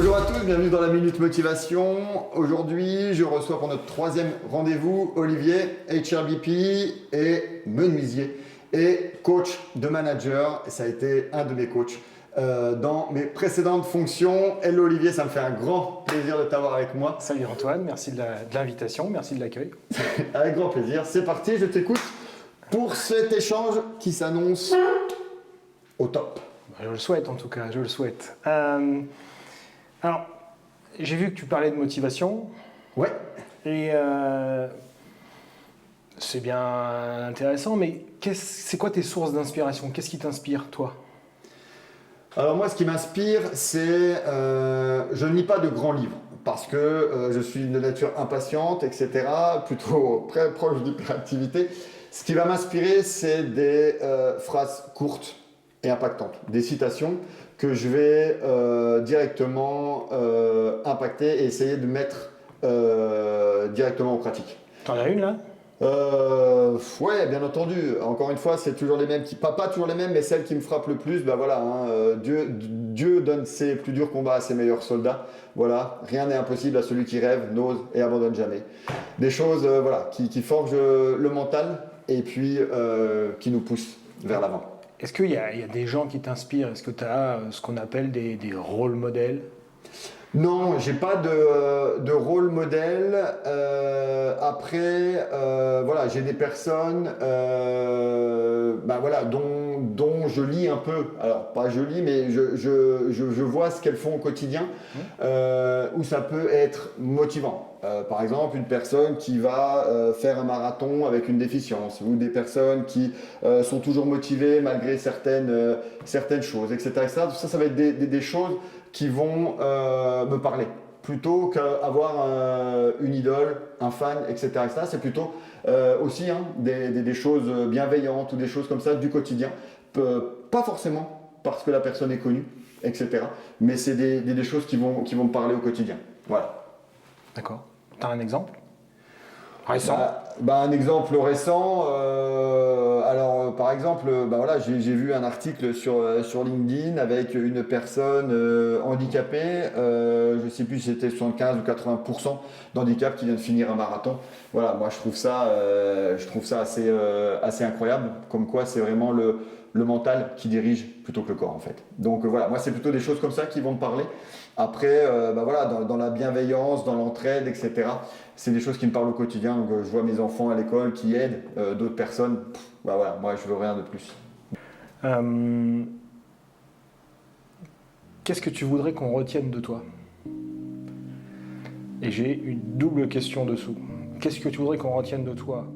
Bonjour à tous, bienvenue dans la Minute Motivation. Aujourd'hui, je reçois pour notre troisième rendez-vous Olivier, HRBP et menuisier et coach de manager. Ça a été un de mes coachs dans mes précédentes fonctions. Hello Olivier, ça me fait un grand plaisir de t'avoir avec moi. Salut Antoine, merci de l'invitation, merci de l'accueil. Avec grand plaisir. C'est parti, je t'écoute pour cet échange qui s'annonce au top. Je le souhaite en tout cas, je le souhaite. Alors, j'ai vu que tu parlais de motivation. Ouais. Et c'est bien intéressant, mais c'est quoi tes sources d'inspiration? Qu'est-ce qui t'inspire, toi? Alors moi, ce qui m'inspire, c'est... je ne lis pas de grands livres parce que je suis de nature impatiente, etc. Plutôt très proche d'hyperactivité. Ce qui va m'inspirer, c'est des phrases courtes et impactantes, des citations que je vais directement impacter et essayer de mettre directement en pratique. T'en as une là? Ouais, bien entendu. Encore une fois, c'est toujours les mêmes pas toujours les mêmes, mais celles qui me frappent le plus. Ben voilà, Dieu donne ses plus durs combats à ses meilleurs soldats. Voilà, rien n'est impossible à celui qui rêve, n'ose et abandonne jamais. Des choses, voilà, qui forgent le mental et puis qui nous poussent vers l'avant. Est-ce qu'il y a des gens qui t'inspirent? Est-ce que tu as ce qu'on appelle des rôles modèles? Non, j'ai pas de rôle modèle. Après, voilà, j'ai des personnes, voilà, dont je lis un peu. Alors, pas je lis, mais je vois ce qu'elles font au quotidien, où ça peut être motivant. Par exemple, une personne qui va faire un marathon avec une déficience, ou des personnes qui sont toujours motivées malgré certaines choses, etc., etc. Tout ça, ça va être des choses qui vont me parler, plutôt qu'avoir une idole, un fan, etc., etc. C'est plutôt aussi des choses bienveillantes ou des choses comme ça du quotidien. Pas forcément parce que la personne est connue, etc. Mais c'est des choses qui vont me parler au quotidien. Voilà. D'accord. Tu as un exemple récent? Un exemple récent, alors par exemple, voilà, j'ai vu un article sur LinkedIn avec une personne handicapée, je ne sais plus si c'était 75 ou 80% d'handicap qui vient de finir un marathon. Voilà, moi je trouve ça assez incroyable, comme quoi c'est vraiment le mental qui dirige plutôt que le corps en fait. Donc voilà, moi c'est plutôt des choses comme ça qui vont me parler. Après, voilà, dans la bienveillance, dans l'entraide, etc., c'est des choses qui me parlent au quotidien. Donc, je vois mes enfants à l'école qui aident d'autres personnes. Voilà, moi, je veux rien de plus. Qu'est-ce que tu voudrais qu'on retienne de toi? Et j'ai une double question dessous. Qu'est-ce que tu voudrais qu'on retienne de toi